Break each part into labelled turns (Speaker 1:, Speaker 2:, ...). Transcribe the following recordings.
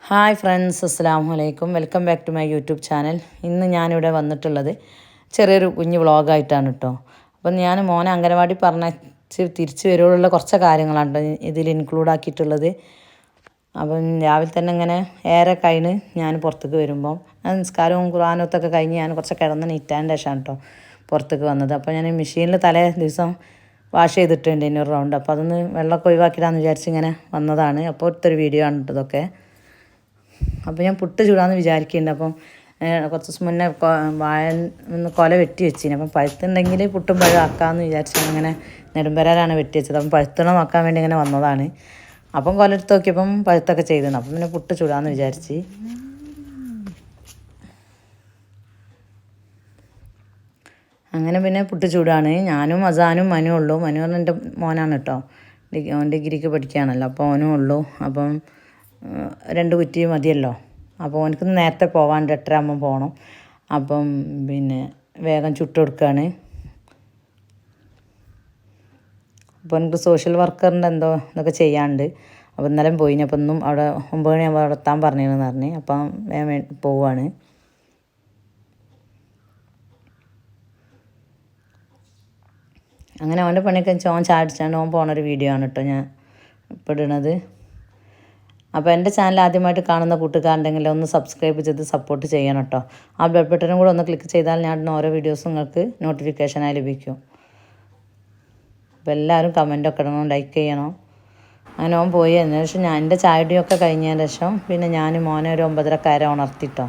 Speaker 1: Hi friends, അസ്സലാമു അലൈക്കും. Welcome back to my YouTube channel. ഇന്ന് ഞാനിവിടെ വന്നിട്ടുള്ളത് ചെറിയൊരു കുഞ്ഞ് വ്ളോഗായിട്ടാണ് കേട്ടോ. അപ്പം ഞാൻ മോനെ അംഗനവാടി പറഞ്ഞ് തിരിച്ച് വരുമ്പോഴുള്ള കുറച്ച് കാര്യങ്ങളാണ് ഇതിൽ ഇൻക്ലൂഡ് ആക്കിയിട്ടുള്ളത്. അപ്പം രാവിലെ തന്നെ ഇങ്ങനെ ഏറെ കഴിഞ്ഞ് ഞാൻ പുറത്തേക്ക് വരുമ്പം നിസ്കാരവും ഖുർആനത്തൊക്കെ കഴിഞ്ഞ് ഞാൻ കുറച്ച് കിടന്ന് നീറ്റാൻ്റെ ശേഷമാണ് കേട്ടോ പുറത്തേക്ക് വന്നത്. അപ്പോൾ ഞാൻ മെഷീനിൽ തലേ ദിവസം വാഷ് ചെയ്തിട്ടുണ്ട് ഇന്നൊരു റൗണ്ട്. അപ്പോൾ അതൊന്ന് വെള്ളമൊക്കെ ഒഴിവാക്കിയിടാന്ന് വിചാരിച്ച് ഇങ്ങനെ വന്നതാണ്. അപ്പോൾ ഒറ്റൊരു വീഡിയോ ആണ് ഇതൊക്കെ. അപ്പോൾ ഞാൻ പുട്ട് ചൂടാമെന്ന് വിചാരിക്കുന്നുണ്ട്. അപ്പം കുറച്ച് ദിവസം മുന്നേ വാഴ ഒന്ന് കൊല വെട്ടി വെച്ചിന്. അപ്പം പഴുത്തുണ്ടെങ്കിൽ പുട്ടും പഴം ആക്കാമെന്ന് വിചാരിച്ചാൽ അങ്ങനെ നെടുമ്പരാലാണ് വെട്ടി വെച്ചത്. അപ്പം പഴുത്തണം ആക്കാൻ വേണ്ടി ഇങ്ങനെ വന്നതാണ്. അപ്പം കൊല എടുത്ത് നോക്കിയപ്പം പഴുത്തൊക്കെ ചെയ്തിരുന്നു. അപ്പം പിന്നെ പുട്ട് ചൂടാമെന്ന് വിചാരിച്ച് അങ്ങനെ പിന്നെ പുട്ട് ചൂടാണ്. ഞാനും അസാനും മനുവും ഉള്ളൂ. മനു പറഞ്ഞാൽ എൻ്റെ മോനാണ് കേട്ടോ. ഡിഗ്രിക്ക് പഠിക്കുകയാണല്ലോ. അപ്പോൾ ഓനും ഉള്ളൂ. അപ്പം 2 കുറ്റി മതിയല്ലോ. അപ്പോൾ ഓനക്ക് നേരത്തെ പോകാണ്ട് 8:30 ആകുമ്പം പോകണം. അപ്പം പിന്നെ വേഗം ചുട്ട് കൊടുക്കുകയാണ്. അപ്പോൾ എനിക്ക് സോഷ്യൽ വർക്കറിൻ്റെ എന്തോ ഇതൊക്കെ ചെയ്യാണ്ട്. അപ്പോൾ ഇന്നലെ പോയിന്. അപ്പം ഇന്നും അവിടെ 9 മണിയാകുമ്പോൾ അവിടെ എത്താൻ പറഞ്ഞിരുന്നു പറഞ്ഞ്. അപ്പം വേഗം പോവുകയാണ്. അങ്ങനെ അവൻ്റെ പണിയൊക്കെ ഓൻ ചാടിച്ചാണ്ട് ഓൻ പോണൊരു വീഡിയോ ആണ് കേട്ടോ ഞാൻ ഇപ്പോൾ ഇടുന്നത്. അപ്പോൾ എൻ്റെ ചാനൽ ആദ്യമായിട്ട് കാണുന്ന കൂട്ടുകാരുണ്ടെങ്കിൽ ഒന്ന് സബ്സ്ക്രൈബ് ചെയ്ത് സപ്പോർട്ട് ചെയ്യണം കേട്ടോ. ആ ബെൽ ബട്ടനും കൂടെ ഒന്ന് ക്ലിക്ക് ചെയ്താൽ ഞാൻ ഇടുന്ന ഓരോ വീഡിയോസും നിങ്ങൾക്ക് നോട്ടിഫിക്കേഷനായി ലഭിക്കും. അപ്പോൾ എല്ലാവരും കമൻറ്റൊക്കെ ഇടണം, ലൈക്ക് ചെയ്യണം. അങ്ങനെ ഓൻ പോയി. അതിന് ശേഷം ഞാൻ എൻ്റെ ചായടിയൊക്കെ കഴിഞ്ഞതിന് ശേഷം പിന്നെ ഞാൻ മോനെ ഒരു 9:30 ഉണർത്തിട്ടോ.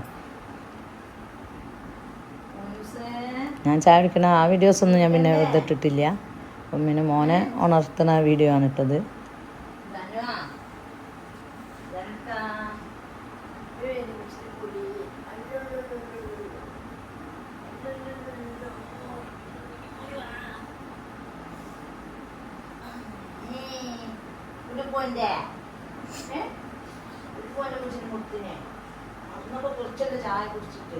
Speaker 1: ഞാൻ ചായ കുടിക്കുന്ന ആ വീഡിയോസൊന്നും ഞാൻ പിന്നെ ഇട്ടിട്ടില്ല. അപ്പം പിന്നെ മോനെ ഉണർത്തുന്ന വീഡിയോ ആണ് ഇട്ടത്. ചായ കുടിച്ചിട്ട്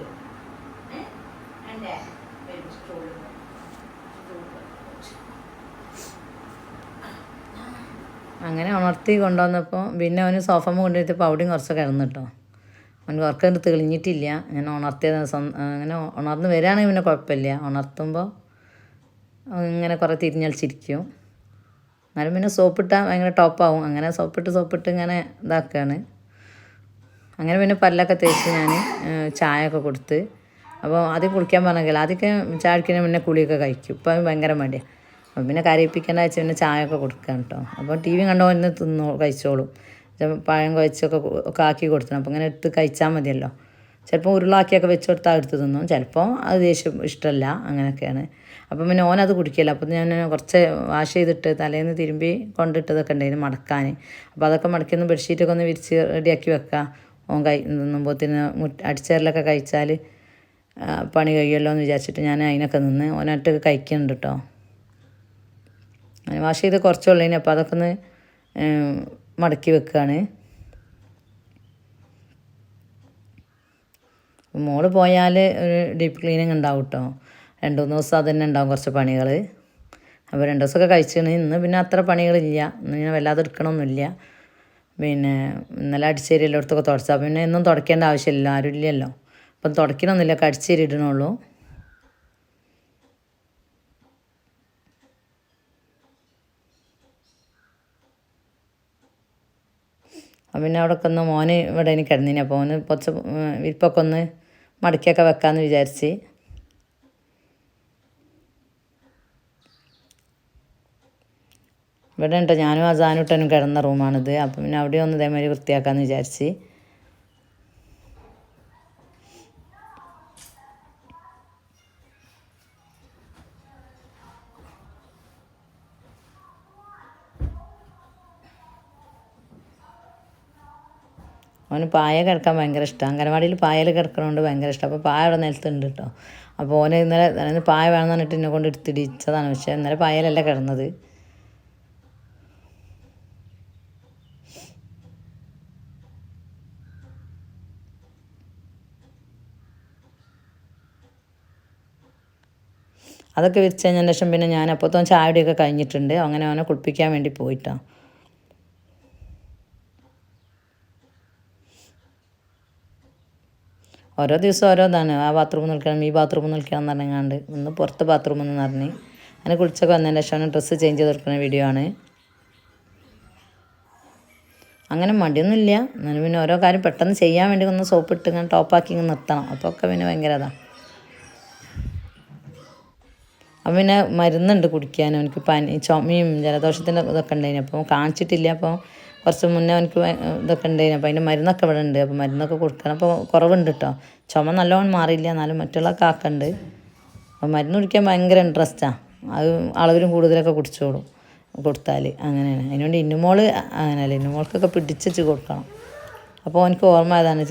Speaker 1: അങ്ങനെ ഉണർത്തി കൊണ്ടുവന്നപ്പോൾ പിന്നെ അവന് സോഫമ്മ കൊണ്ടുവരുത്തപ്പോൾ അവിടെയും കുറച്ചൊക്കെ കിടന്നു കേട്ടോ. അവന് ഉറക്കം തെളിഞ്ഞിട്ടില്ല. ഞാൻ ഉണർത്തിയത് അങ്ങനെ ഉണർന്ന് വരികയാണെങ്കിൽ പിന്നെ കുഴപ്പമില്ല. ഉണർത്തുമ്പോൾ ഇങ്ങനെ കുറേ തിരിഞ്ഞളിച്ചിരിക്കും. എന്നാലും പിന്നെ സോപ്പിട്ടാൽ ഭയങ്കര ടോപ്പാവും. അങ്ങനെ സോപ്പിട്ട് ഇങ്ങനെ ഇതാക്കുകയാണ്. അങ്ങനെ പിന്നെ പല്ലൊക്കെ തേച്ച് ഞാൻ ചായയൊക്കെ കൊടുത്ത്. അപ്പോൾ ആദ്യം കുളിക്കാൻ പറഞ്ഞെങ്കിൽ ആദ്യമൊക്കെ ചായ കുടിക്കുന്നതിന് മുന്നേ കുളിയൊക്കെ കഴിക്കും. ഇപ്പം ഭയങ്കര മടിയാണ്. അപ്പം പിന്നെ കരയിപ്പിക്കേണ്ട വെച്ച് പിന്നെ ചായയൊക്കെ കൊടുക്കാം കേട്ടോ. അപ്പോൾ ടി വി കണ്ടോ ഇന്ന് കഴിച്ചോളും. പഴം ഒക്കെ ആക്കി കൊടുത്തു. അപ്പോൾ അങ്ങനെ എടുത്ത് കഴിച്ചാൽ മതിയല്ലോ. ചിലപ്പോൾ ഉരുളാക്കിയൊക്കെ വെച്ച് കൊടുത്താൽ എടുത്ത് തിന്നും. ചിലപ്പോൾ അത് ദേഷ്യം ഇഷ്ടമല്ല. അങ്ങനെയൊക്കെയാണ്. അപ്പം പിന്നെ ഓനത് കുടിക്കില്ല. അപ്പം ഞാൻ കുറച്ച് വാഷ് ചെയ്തിട്ട് തലേന്ന് തിരുമ്പി കൊണ്ടിട്ടതൊക്കെ ഉണ്ടായിരുന്നു മടക്കാൻ. അപ്പോൾ അതൊക്കെ മടക്കിയൊന്ന് ബെഡ്ഷീറ്റൊക്കെ ഒന്ന് വിരിച്ച് റെഡിയാക്കി വെക്കാം. ഓൻ നിന്നുമ്പോഴത്തേന് അടിച്ചേരലൊക്കെ കഴിച്ചാൽ പണി കഴിയുമല്ലോ എന്ന് വിചാരിച്ചിട്ട് ഞാൻ അതിനൊക്കെ നിന്ന് ഓനായിട്ട് കഴിക്കുന്നുണ്ട് കേട്ടോ. അങ്ങനെ വാഷ് ചെയ്ത് കുറച്ചുള്ളതിന് അപ്പോൾ അതൊക്കെ ഒന്ന് മടക്കി വെക്കുകയാണ്. മോള് പോയാൽ ഒരു ഡീപ്പ് ക്ലീനിങ് ഉണ്ടാവും കേട്ടോ. 2-3 ദിവസം അത് തന്നെ ഉണ്ടാവും കുറച്ച് പണികൾ. അപ്പോൾ 2 ദിവസമൊക്കെ കഴിച്ചാണ്. ഇന്ന് പിന്നെ അത്ര പണികളില്ല. ഇന്ന് ഞാൻ വല്ലാതെ എടുക്കണമൊന്നുമില്ല. പിന്നെ ഇന്നലെ അടിച്ചേരി എല്ലായിടത്തൊക്കെ തുടച്ചാൽ പിന്നെ എന്നും തുടയ്ക്കേണ്ട ആവശ്യമില്ല, ആരും ഇല്ലല്ലോ. അപ്പം തുടയ്ക്കണമെന്നില്ല, അടിച്ചേരി ഇടണുള്ളൂ. അപ്പം പിന്നെ അവിടെ ഒന്ന് മോന് ഇവിടെ എനിക്ക് കിടന്നിന്. അപ്പോൾ ഓന് കുറച്ച് വിരിപ്പൊക്കെ ഒന്ന് മടക്കിയൊക്കെ വെക്കാമെന്ന് വിചാരിച്ച്. ഇവിടെ ഉണ്ടോ ഞാനും അസാനുട്ടനും കിടന്ന റൂമാണിത്. അപ്പം പിന്നെ അവിടെ ഒന്ന് ഇതേമാതിരി വൃത്തിയാക്കാമെന്ന് വിചാരിച്ച്. അവന് പായ കിടക്കാൻ ഭയങ്കര ഇഷ്ടമാണ്. അംഗനവാടിയിൽ പായൽ കിടക്കണോണ്ട് ഭയങ്കര ഇഷ്ടം. അപ്പോൾ പായ അവിടെ നിലത്തുണ്ട് കേട്ടോ. അപ്പോൾ ഓന് ഇന്നലെ പായ വേണമെന്ന് പറഞ്ഞിട്ട് എന്നെ കൊണ്ട് എടുത്തിടിച്ചതാണ്. പക്ഷേ ഇന്നലെ പായലല്ല കിടന്നത്. അതൊക്കെ വിരിച്ച് കഴിഞ്ഞതിന് ശേഷം പിന്നെ ഞാൻ അപ്പോഴത്തേക്കും ചായയുടെയൊക്കെ കഴിഞ്ഞിട്ടുണ്ട്. അങ്ങനെ അവനെ കുളിപ്പിക്കാൻ വേണ്ടി പോയിട്ടോ. ഓരോ ദിവസം ഓരോ ഇതാണ്. ആ ബാത്റൂമിൽ നിൽക്കണം, ഈ ബാത്റൂമിൽ നിൽക്കണം എന്ന് പറഞ്ഞാണ്ട് ഇന്ന് പുറത്ത് ബാത്റൂമിൽ നിന്ന് പറഞ്ഞ് അങ്ങനെ കുളിച്ചൊക്കെ വന്നതിന് ശേഷം ഡ്രസ്സ് ചേഞ്ച് ചെയ്ത് കൊടുക്കുന്ന വീഡിയോ ആണ്. അങ്ങനെ മടിയൊന്നുമില്ല. എന്നാലും പിന്നെ ഓരോ കാര്യം പെട്ടെന്ന് ചെയ്യാൻ വേണ്ടി ഒന്ന് സോപ്പ് ഇട്ട് ഇങ്ങനെ ടോപ്പാക്കി ഇങ്ങനെ നിർത്തണം. അപ്പോൾ ഒക്കെ പിന്നെ ഭയങ്കര അതാണ്. അപ്പം പിന്നെ മരുന്നുണ്ട് കുടിക്കാനും. എനിക്ക് പനി ചുമയും ജലദോഷത്തിൻ്റെ ഇതൊക്കെ ഉണ്ടായിന്. അപ്പോൾ കാണിച്ചിട്ടില്ല. അപ്പോൾ കുറച്ച് മുന്നേ എനിക്ക് ഇതൊക്കെ ഉണ്ടായിന്. അപ്പോൾ അതിൻ്റെ മരുന്നൊക്കെ ഇവിടെ ഉണ്ട്. അപ്പോൾ മരുന്നൊക്കെ കൊടുക്കണം. അപ്പോൾ കുറവുണ്ട് കേട്ടോ. ചുമ നല്ലോണം മാറിയില്ല, എന്നാലും മറ്റുള്ള കാക്കുണ്ട്. അപ്പോൾ മരുന്ന് കുടിക്കാൻ ഭയങ്കര ഇൻട്രസ്റ്റാണ്. അത് അളവിലും കൂടുതലൊക്കെ കുടിച്ചോളും കൊടുത്താൽ. അങ്ങനെയാണ്. അതിനുവേണ്ടി ഇന്നുമോൾ അങ്ങനെയല്ല, ഇന്നുമോൾക്കൊക്കെ പിടിച്ചു കൊടുക്കണം. അപ്പോൾ എനിക്ക് ഓർമ്മ ആയതാണ്.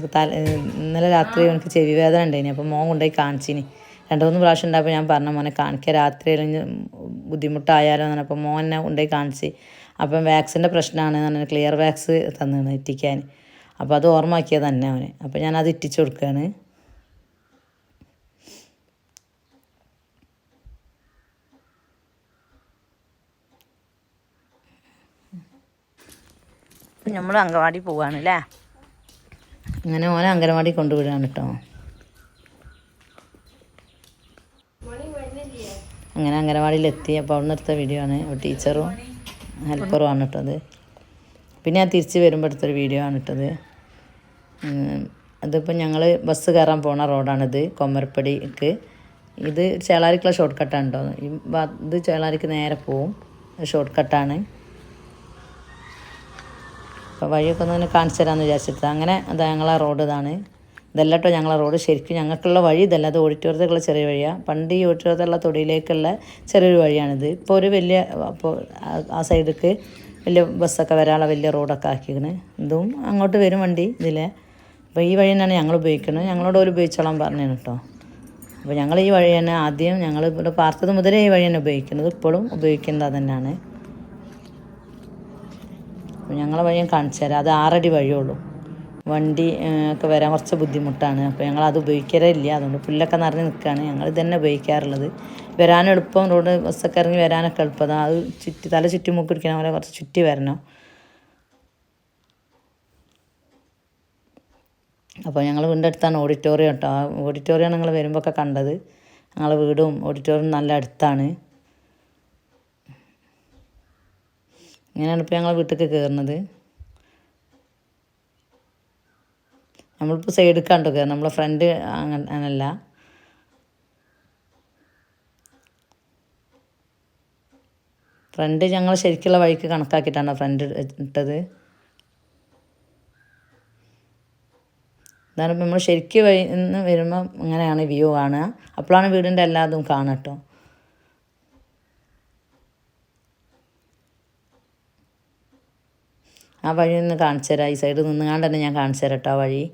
Speaker 1: ഇന്നലെ രാത്രി എനിക്ക് ചെവി വേദന ഉണ്ടായിന്. അപ്പോൾ മോൻ കൊണ്ടുപോയി കാണിച്ചിന്. 2-3 പ്രാവശ്യം ഉണ്ടായപ്പോൾ ഞാൻ പറഞ്ഞ മോനെ കാണിക്കുക, രാത്രി അല്ലെങ്കിൽ ബുദ്ധിമുട്ടായാലോ എന്ന് പറഞ്ഞപ്പോൾ മോനെ കൊണ്ടുപോയി കാണിച്ച്. അപ്പം വാക്സിൻ്റെ പ്രശ്നമാണ് എന്ന് പറഞ്ഞാൽ ക്ലിയർ വാക്സ് തന്നിരുന്നു എത്തിക്കാൻ. അപ്പോൾ അത് ഓർമ്മയാക്കിയത് തന്നെ അവന്. അപ്പോൾ ഞാനത് ഇറ്റിച്ചു കൊടുക്കുകയാണ്. അപ്പം നമ്മൾ അംഗൻവാടി പോവുകയാണ് അല്ലേ. അങ്ങനെ ഓനെ അംഗൻവാടി കൊണ്ടുവിടുകയാണ് കേട്ടോ. അങ്ങനെ അംഗനവാടിയിലെത്തി. അപ്പോൾ അവിടെ നിന്ന് എടുത്ത വീഡിയോ ആണ്. ടീച്ചറും ഹെൽപ്പറും ആണ് ഇട്ടത്. പിന്നെ ഞാൻ തിരിച്ച് വരുമ്പോൾ എടുത്തൊരു വീഡിയോ ആണ് ഇട്ടത്. അതിപ്പോൾ ഞങ്ങൾ ബസ് കയറാൻ പോണ റോഡാണിത്, കൊമ്മരപ്പടിക്ക്. ഇത് ചേളാരിക്കുള്ള ഷോർട്ട് കട്ടാണ് കേട്ടോ. ഇത് ചേളാരിക്ക് നേരെ പോവും, ഷോർട്ട് കട്ടാണ്. അപ്പോൾ വഴിയൊക്കെ ഒന്ന് കാണിച്ചു തരാമെന്ന് വിചാരിച്ചിട്ട് അങ്ങനെ അതാ ഞങ്ങളെ റോഡ് ഇതാണ്. ഇതല്ല കേട്ടോ ഞങ്ങളെ റോഡ്. ശരിക്കും ഞങ്ങൾക്കുള്ള വഴി ഇതല്ല, അത് ഓഡിറ്റോറിയത്തിലുള്ള ചെറിയ വഴിയാണ്. പണ്ട് ഈ ഓഡിറ്റോറിയത്തിലുള്ള തൊടിയിലേക്കുള്ള ചെറിയൊരു വഴിയാണിത്. ഇപ്പോൾ ഒരു വലിയ, അപ്പോൾ ആ സൈഡിലേക്ക് വലിയ ബസ്സൊക്കെ വരാനുള്ള വലിയ റോഡൊക്കെ ആക്കിയിരിക്കണ്. ഇതും അങ്ങോട്ട് വരും വണ്ടി ഇതിലെ. അപ്പോൾ ഈ വഴി തന്നെയാണ് ഞങ്ങൾ ഉപയോഗിക്കുന്നത്. ഞങ്ങളോട് ഒരു ഉപയോഗിച്ചോളാൻ പറഞ്ഞു കേട്ടോ. അപ്പോൾ ഞങ്ങൾ ഈ വഴി തന്നെ ആദ്യം ഞങ്ങൾ ഇവിടെ പാർത്തത് മുതലേ ഈ വഴി തന്നെ ഉപയോഗിക്കുന്നത്, ഇപ്പോഴും ഉപയോഗിക്കുന്നത് അത് തന്നെയാണ്. അപ്പോൾ ഞങ്ങളെ വഴി ഞാൻ കാണിച്ചു തരാം. അത് 6 അടി വഴിയുള്ളൂ. വണ്ടി ഒക്കെ വരാൻ കുറച്ച് ബുദ്ധിമുട്ടാണ്. അപ്പോൾ ഞങ്ങളത് ഉപയോഗിക്കാറില്ല. അതുകൊണ്ട് പുല്ലൊക്കെ നിറഞ്ഞ് നിൽക്കുകയാണ്. ഞങ്ങൾ ഇതന്നെ ഉപയോഗിക്കാറുള്ളത്. വരാൻ എളുപ്പം, റോഡ് ബസ്സൊക്കെ ഇറങ്ങി വരാനൊക്കെ എളുപ്പം. അത് തല ചുറ്റി മൂക്കിടിക്കണ പോലെ കുറച്ച് ചുറ്റി വരണം. അപ്പോൾ ഞങ്ങൾ വീടിൻ്റെ അടുത്താണ് ഓഡിറ്റോറിയം കേട്ടോ. ആ ഓഡിറ്റോറിയമാണ് നിങ്ങൾ വരുമ്പോൾ ഒക്കെ കണ്ടത്. ഞങ്ങളെ വീടും ഓഡിറ്റോറിയം നല്ല അടുത്താണ്. ഇങ്ങനെയാണ് ഇപ്പോൾ ഞങ്ങൾ വീട്ടിലേക്ക് കയറുന്നത്. നമ്മളിപ്പോൾ സൈഡിൽ കണ്ടു കയറും, നമ്മളെ ഫ്രണ്ട് അങ്ങനല്ല. ഫ്രണ്ട് ഞങ്ങൾ ശരിക്കുള്ള വഴിക്ക് കണക്കാക്കിയിട്ടാണ് ഫ്രണ്ട് ഇട്ടത്. ഇതാണ് ഇപ്പോൾ നമ്മൾ ശരിക്കും വഴി നിന്ന് വരുമ്പോൾ ഇങ്ങനെയാണ് വ്യൂ കാണുക. അപ്പോഴാണ് വീടിൻ്റെ എല്ലാതും കാണുക കേട്ടോ. ആ വഴി ഒന്ന് കാണിച്ചു തരാം. ഈ സൈഡിൽ നിന്നുകൊണ്ട് തന്നെ ഞാൻ കാണിച്ചു തരാം കേട്ടോ ആ വഴി.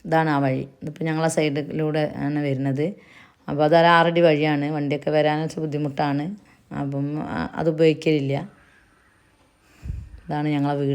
Speaker 1: ഇതാണ് ആ വഴി. ഇതിപ്പോൾ ഞങ്ങളെ സൈഡിലൂടെ ആണ് വരുന്നത്. അപ്പോൾ അത് 6 അടി വഴിയാണ്. വണ്ടിയൊക്കെ വരാൻ വെച്ചാൽ ബുദ്ധിമുട്ടാണ്. അപ്പം അത് ഉപയോഗിക്കലില്ല. ഇതാണ് ഞങ്ങളെ വീട്.